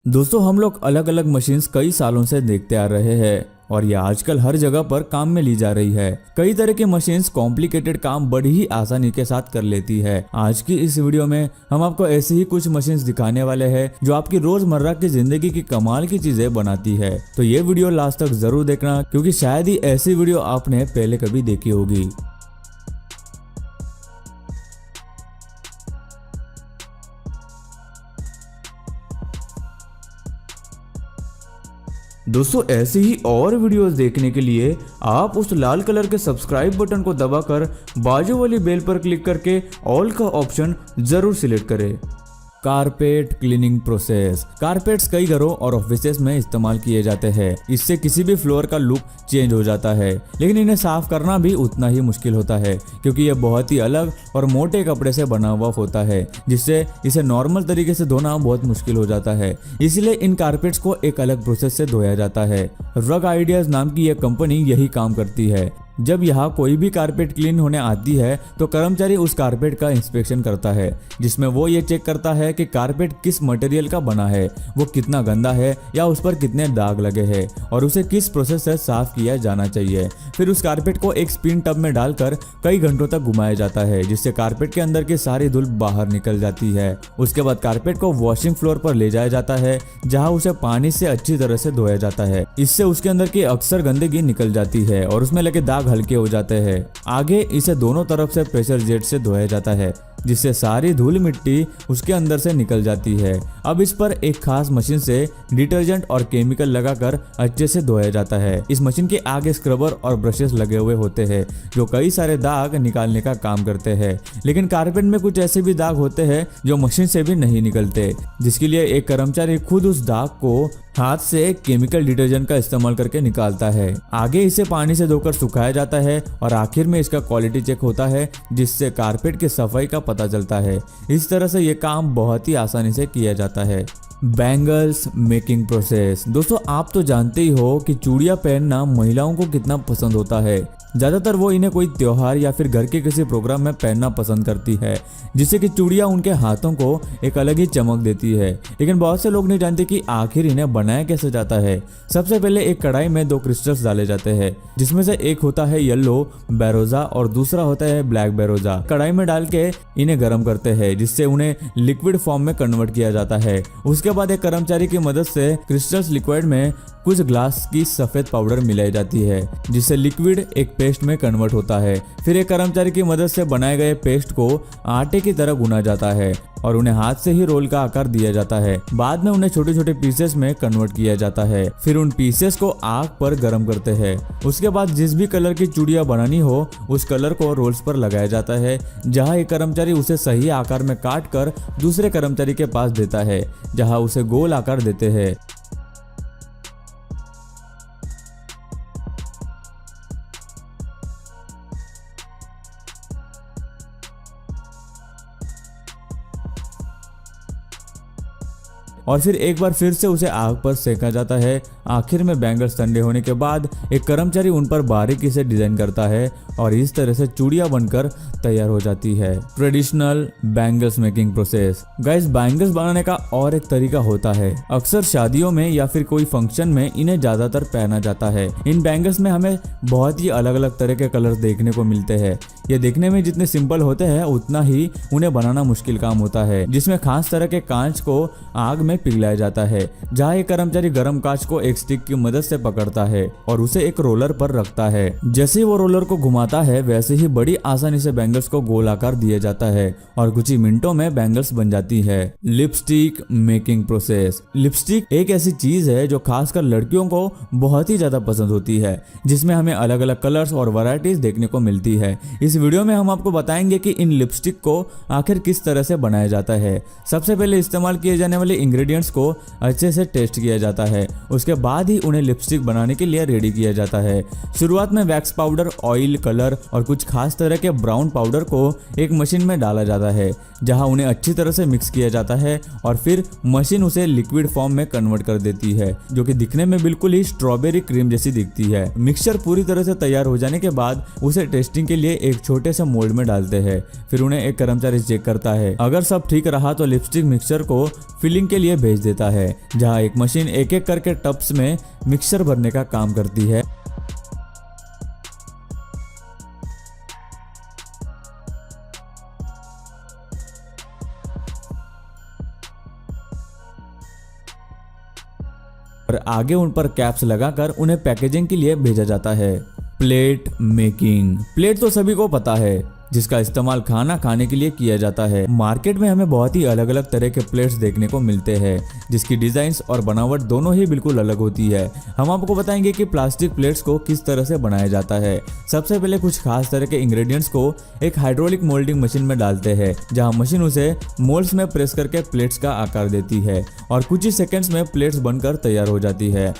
दोस्तों हम लोग अलग अलग मशीन्स कई सालों से देखते आ रहे हैं और ये आजकल हर जगह पर काम में ली जा रही है। कई तरह की मशीन्स कॉम्प्लिकेटेड काम बड़ी ही आसानी के साथ कर लेती है। आज की इस वीडियो में हम आपको ऐसी ही कुछ मशीन्स दिखाने वाले हैं जो आपकी रोजमर्रा की जिंदगी की कमाल की चीजें बनाती है। तो ये वीडियो लास्ट तक जरूर देखना क्योंकि शायद ही ऐसी वीडियो आपने पहले कभी देखी होगी। दोस्तों ऐसी ही और वीडियोस देखने के लिए आप उस लाल कलर के सब्सक्राइब बटन को दबाकर बाजू वाली बेल पर क्लिक करके ऑल का ऑप्शन जरूर सिलेक्ट करें। Carpet cleaning process. कारपेट्स कई घरों और ऑफिसेस में इस्तेमाल किए जाते हैं। इससे किसी भी फ्लोर का लुक चेंज हो जाता है, लेकिन इन्हें साफ करना भी उतना ही मुश्किल होता है क्योंकि यह बहुत ही अलग और मोटे कपड़े से बना हुआ होता है, जिससे इसे नॉर्मल तरीके से धोना बहुत मुश्किल हो जाता है। इसलिए इन कारपेट्स को एक अलग प्रोसेस से धोया जाता है। रग आइडियाज नाम की यह कंपनी यही काम करती है। जब यहाँ कोई भी कारपेट क्लीन होने आती है तो कर्मचारी उस कारपेट का इंस्पेक्शन करता है, जिसमें वो ये चेक करता है कि कारपेट किस मटेरियल का बना है, वो कितना गंदा है या उस पर कितने दाग लगे हैं और उसे किस प्रोसेस से साफ किया जाना चाहिए। फिर उस कारपेट को एक स्पिन टब में डालकर कई घंटों तक घुमाया जाता है, जिससे कारपेट के अंदर की सारी धूल बाहर निकल जाती है। उसके बाद कारपेट को वॉशिंग फ्लोर पर ले जाया जाता है, जहाँ उसे पानी से अच्छी तरह से धोया जाता है। इससे उसके अंदर की अक्सर गंदगी निकल जाती है और उसमें लगे दाग हल्के हो जाते हैं। आगे इसे दोनों तरफ से प्रेशर जेट से धोया जाता है, जिससे सारी धूल मिट्टी उसके अंदर से निकल जाती है। अब इस पर एक खास मशीन से डिटर्जेंट और केमिकल लगाकर अच्छे से धोया जाता है। इस मशीन के आगे स्क्रबर और ब्रशेस लगे हुए होते हैं जो कई सारे दाग निकालने का काम करते हैं। लेकिन कारपेट में कुछ ऐसे भी दाग होते हैं जो मशीन से भी नहीं निकलते, जिसके लिए एक कर्मचारी खुद उस दाग को हाथ से केमिकल डिटर्जेंट का इस्तेमाल करके निकालता है। आगे इसे पानी से धोकर सुखाया जाता है और आखिर में इसका क्वालिटी चेक होता है, जिससे कारपेट की सफाई का पता चलता है। इस तरह से ये काम बहुत ही आसानी से किया जाता है। Bangles making process. दोस्तों आप तो जानते ही हो कि चूड़ियां पहनना महिलाओं को कितना पसंद होता है। ज्यादातर वो इन्हें कोई त्योहार या फिर घर के किसी प्रोग्राम में पहनना पसंद करती है, जिससे कि चूड़ियां उनके हाथों को एक अलग ही चमक देती है। लेकिन बहुत से लोग नहीं जानते कि आखिर इन्हें बनाया कैसे जाता है। सबसे पहले एक कढ़ाई में 2 क्रिस्टल्स डाले जाते हैं, जिसमें से एक होता है येलो बेरोजा और दूसरा होता है ब्लैक बेरोजा। कढ़ाई में डाल के इन्हें गर्म करते हैं, जिससे उन्हें लिक्विड फॉर्म में कन्वर्ट किया जाता है। उसके बाद एक कर्मचारी की मदद से क्रिस्टल्स लिक्विड में कुछ ग्लास की सफेद पाउडर मिलाई जाती है, जिससे लिक्विड एक पेस्ट में कन्वर्ट होता है। फिर एक कर्मचारी की मदद से बनाए गए पेस्ट को आटे की तरह गूना जाता है और उन्हें हाथ से ही रोल का आकार दिया जाता है। बाद में उन्हें छोटे छोटे पीसेस में कन्वर्ट किया जाता है। फिर उन पीसेस को आग पर गर्म करते हैं। उसके बाद जिस भी कलर की चूड़ियां बनानी हो उस कलर को रोल्स पर लगाया जाता है, जहां एक कर्मचारी उसे सही आकार में काट कर दूसरे कर्मचारी के पास देता है, जहां उसे गोल आकार देते हैं। और फिर एक बार फिर से उसे आग पर सेका जाता है। आखिर में बैंगल्स ठंडे होने के बाद एक कर्मचारी उन पर बारीकी से डिजाइन करता है और इस तरह से चूड़ियां बनकर तैयार हो जाती है। Traditional bangles making process. Guys bangles बनाने का और एक तरीका होता है। अक्सर शादियों में या फिर कोई फंक्शन में इन्हें ज्यादातर पहना जाता है। इन बैंगल्स में हमें बहुत ही अलग अलग तरह के कलर देखने को मिलते हैं। ये देखने में जितने सिंपल होते हैं उतना ही उन्हें बनाना मुश्किल काम होता है, जिसमें खास तरह के कांच को आग में पिघलाया जाता है, जहाँ एक कर्मचारी गर्म कांच को एक स्टिक की मदद से पकड़ता है और उसे एक रोलर पर रखता है। जैसे ही वो रोलर को घुमाता है वैसे ही बड़ी आसानी से बैंगल्स को गोल आकार दिया जाता है और कुछ ही मिनटों में बैंगल्स बन जाती है। Lipstick making process. लिपस्टिक एक ऐसी चीज है जो खासकर लड़कियों को बहुत ही ज्यादा पसंद होती है, जिसमें हमें अलग अलग कलर्स और वैरायटीज देखने को मिलती है। इस वीडियो में हम आपको बताएंगे कि इन लिपस्टिक को आखिर किस तरह से बनाया जाता है। सबसे पहले इस्तेमाल किए जाने वाले इंग्रेडिएंट्स को अच्छे से टेस्ट किया जाता है, उसके बाद ही उन्हें लिपस्टिक बनाने के लिए रेडी किया जाता है। शुरुआत में वैक्स पाउडर, ऑयल, कलर और कुछ खास तरह के ब्राउन पाउडर को एक मशीन में डाला जाता है, जहां उन्हें अच्छी तरह से मिक्स किया जाता है और फिर मशीन उसे लिक्विड फॉर्म में कन्वर्ट कर देती है, जो कि दिखने में बिल्कुल ही स्ट्रॉबेरी क्रीम जैसी दिखती है। मिक्सचर पूरी तरह से तैयार हो जाने के बाद उसे टेस्टिंग के लिए एक छोटे से मोल्ड में डालते हैं। फिर उन्हें एक कर्मचारी चेक करता है। अगर सब ठीक रहा तो लिपस्टिक मिक्सचर को फिलिंग के लिए लिए भेज देता है, जहां एक मशीन एक एक करके टब्स में मिक्सचर भरने का काम करती है। और आगे उन पर कैप्स लगाकर उन्हें पैकेजिंग के लिए भेजा जाता है। Plate making. प्लेट तो सभी को पता है, जिसका इस्तेमाल खाना खाने के लिए किया जाता है। मार्केट में हमें बहुत ही अलग अलग तरह के प्लेट्स देखने को मिलते हैं, जिसकी डिजाइन्स और बनावट दोनों ही बिल्कुल अलग होती है। हम आपको बताएंगे कि प्लास्टिक प्लेट्स को किस तरह से बनाया जाता है। सबसे पहले कुछ खास तरह के इंग्रेडिएंट्स को एक हाइड्रोलिक मोल्डिंग मशीन में डालते हैं, जहां मशीन उसे मोल्ड्स में प्रेस करके प्लेट्स का आकार देती है और कुछ ही सेकेंड्स में प्लेट्स बनकर तैयार हो जाती है।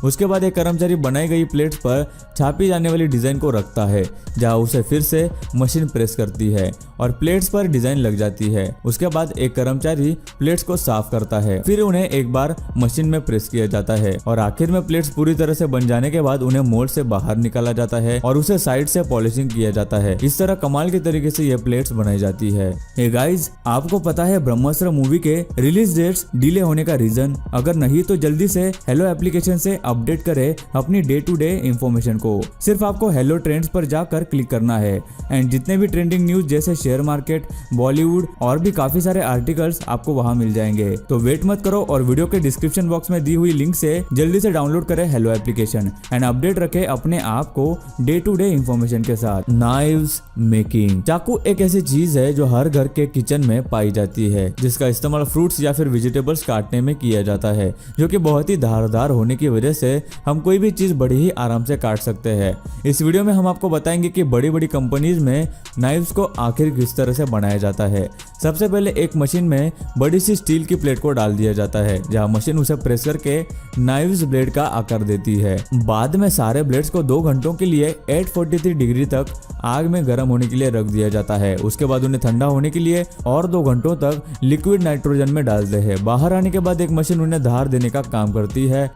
उसके बाद एक कर्मचारी बनाई गई प्लेट्स पर छापी जाने वाली डिजाइन को रखता है, जहां उसे फिर से मशीन प्रेस करती है और प्लेट्स पर डिजाइन लग जाती है। उसके बाद एक कर्मचारी प्लेट्स को साफ करता है, फिर उन्हें एक बार मशीन में प्रेस किया जाता है और आखिर में प्लेट्स पूरी तरह से बन जाने के बाद उन्हें मोल्ड से बाहर निकाला जाता है और उसे साइड से पॉलिशिंग किया जाता है। इस तरह कमाल के तरीके से यह प्लेट्स बनाई जाती है। हे गाइस, आपको पता है ब्रह्मास्त्र मूवी के रिलीज डेट्स डिले होने का रीजन? अगर नहीं तो जल्दी से हेलो एप्लीकेशन से अपडेट करें अपनी डे टू डे इंफॉर्मेशन को। सिर्फ आपको हेलो ट्रेंड्स पर जाकर क्लिक करना है एंड जितने भी ट्रेंडिंग न्यूज जैसे शेयर मार्केट, बॉलीवुड और भी काफी सारे आर्टिकल्स आपको वहां मिल जाएंगे। तो वेट मत करो और वीडियो के डिस्क्रिप्शन बॉक्स में दी हुई लिंक से जल्दी से डाउनलोड करें हेलो एप्लीकेशन एंड अपडेट रखें अपने आप को डे टू डे इंफॉर्मेशन के साथ। Knives making. चाकू एक ऐसी चीज है जो हर घर के किचन में पाई जाती है, जिसका इस्तेमाल फ्रूट्स या फिर वेजिटेबल्स काटने में किया जाता है, जो कि बहुत ही धारदार होने की वजह से हम कोई भी चीज बड़ी ही आराम से काट सकते हैं। इस वीडियो में हम आपको बताएंगे कि बड़ी बड़ी कंपनीज में नाइव्स को आखिर किस तरह से बनाया जाता है। सबसे पहले एक मशीन में बड़ी सी स्टील की प्लेट को डाल दिया जाता है, जहां मशीन उसे प्रेस करके नाइव्स ब्लेड का आकार देती है। बाद में सारे ब्लेड्स को 2 घंटों के लिए 843 डिग्री तक आग में गर्म होने के लिए रख दिया जाता है। उसके बाद उन्हें ठंडा होने के लिए और 2 घंटों तक लिक्विड नाइट्रोजन में डालते हैं। बाहर आने के बाद एक मशीन उन्हें धार देने का काम करती है।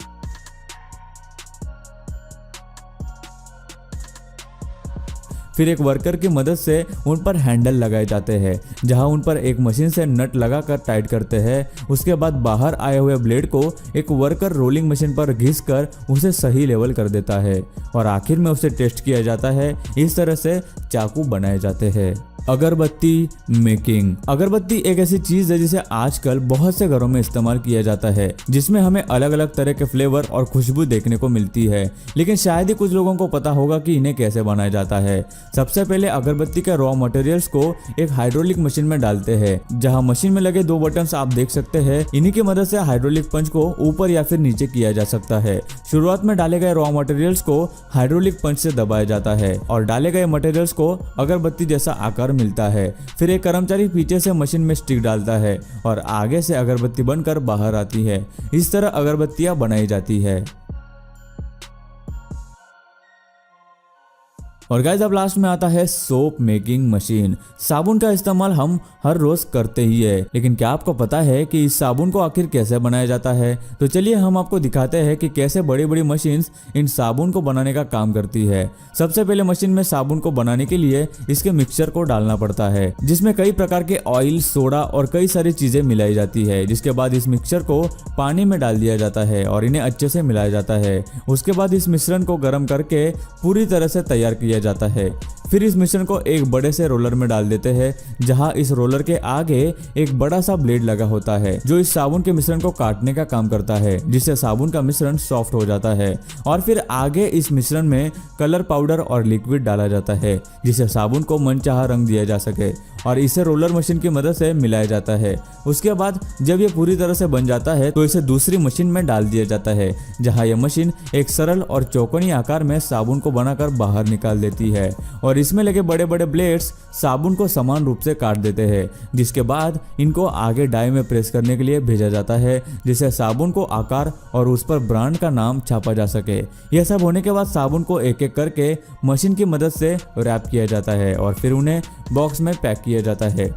फिर एक वर्कर की मदद से उन पर हैंडल लगाए जाते हैं, जहां उन पर एक मशीन से नट लगाकर टाइट करते हैं। उसके बाद बाहर आए हुए ब्लेड को एक वर्कर रोलिंग मशीन पर घिसकर उसे सही लेवल कर देता है और आखिर में उसे टेस्ट किया जाता है। इस तरह से चाकू बनाए जाते हैं। अगरबत्ती मेकिंग। अगरबत्ती एक ऐसी चीज है जिसे आजकल बहुत से घरों में इस्तेमाल किया जाता है, जिसमें हमें अलग अलग तरह के फ्लेवर और खुशबू देखने को मिलती है, लेकिन शायद ही कुछ लोगों को पता होगा कि इन्हें कैसे बनाया जाता है। सबसे पहले अगरबत्ती के रॉ मटेरियल्स को एक हाइड्रोलिक मशीन में डालते हैं, जहां मशीन में लगे 2 बटन्स आप देख सकते हैं। इन्हीं की मदद से हाइड्रोलिक पंच को ऊपर या फिर नीचे किया जा सकता है। शुरुआत में डाले गए रॉ मटेरियल्स को हाइड्रोलिक पंच से दबाया जाता है और डाले गए मटेरियल्स को अगरबत्ती जैसा आकार मिलता है। फिर एक कर्मचारी पीछे से मशीन में स्टिक डालता है और आगे से अगरबत्ती बनकर बाहर आती है। इस तरह अगरबत्तियां बनाई जाती है। और गाइस, अब लास्ट में आता है सोप मेकिंग मशीन। साबुन का इस्तेमाल हम हर रोज करते ही है, लेकिन क्या आपको पता है कि इस साबुन को आखिर कैसे बनाया जाता है? तो चलिए हम आपको दिखाते हैं कि कैसे बड़ी बड़ी मशीन्स इन साबुन को बनाने का काम करती है। सबसे पहले मशीन में साबुन को बनाने के लिए इसके मिक्सचर को डालना पड़ता है, जिसमें कई प्रकार के ऑयल, सोडा और कई सारी चीजें मिलाई जाती है। जिसके बाद इस मिक्सचर को पानी में डाल दिया जाता है और इन्हें अच्छे से मिलाया जाता है। उसके बाद इस मिश्रण को गर्म करके पूरी तरह से तैयार किया जाता है। फिर इस मिश्रण को एक बड़े से रोलर में डाल देते हैं, जहां इस रोलर के आगे एक बड़ा सा ब्लेड लगा होता है, जो इस साबुन के मिश्रण को काटने का काम करता है, जिससे साबुन का मिश्रण सॉफ्ट हो जाता है। और फिर आगे इस मिश्रण में कलर पाउडर और लिक्विड डाला जाता है, जिससे साबुन को मनचाहा रंग दिया जा सके और इसे रोलर मशीन की मदद से मिलाया जाता है। उसके बाद जब ये पूरी तरह से बन जाता है तो इसे दूसरी मशीन में डाल दिया जाता है, जहां यह मशीन एक सरल और चौकोनी आकार में साबुन को बनाकर बाहर निकाल देती है और इसमें लगे बड़े बड़े ब्लेड्स साबुन को समान रूप से काट देते हैं, जिसके बाद इनको आगे डाई में प्रेस करने के लिए भेजा जाता है, जिससे साबुन को आकार और उस पर ब्रांड का नाम छापा जा सके। यह सब होने के बाद साबुन को एक एक करके मशीन की मदद से रैप किया जाता है और फिर उन्हें बॉक्स में पैक किया जाता है।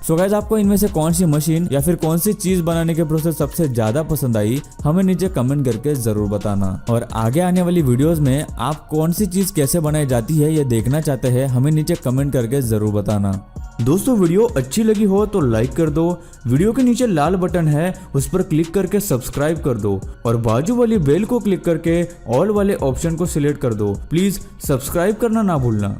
सो गाइस आपको इनमें से कौन सी मशीन या फिर कौन सी चीज बनाने के प्रोसेस सबसे ज्यादा पसंद आई हमें नीचे कमेंट करके जरूर बताना। और आगे आने वाली वीडियोस में आप कौन सी चीज कैसे बनाई जाती है ये देखना चाहते हैं हमें नीचे कमेंट करके जरूर बताना। दोस्तों वीडियो अच्छी लगी हो तो लाइक कर दो, वीडियो के नीचे लाल बटन है उस पर क्लिक करके सब्सक्राइब कर दो और बाजू वाली बेल को क्लिक करके ऑल वाले ऑप्शन को सिलेक्ट कर दो। प्लीज सब्सक्राइब करना ना भूलना।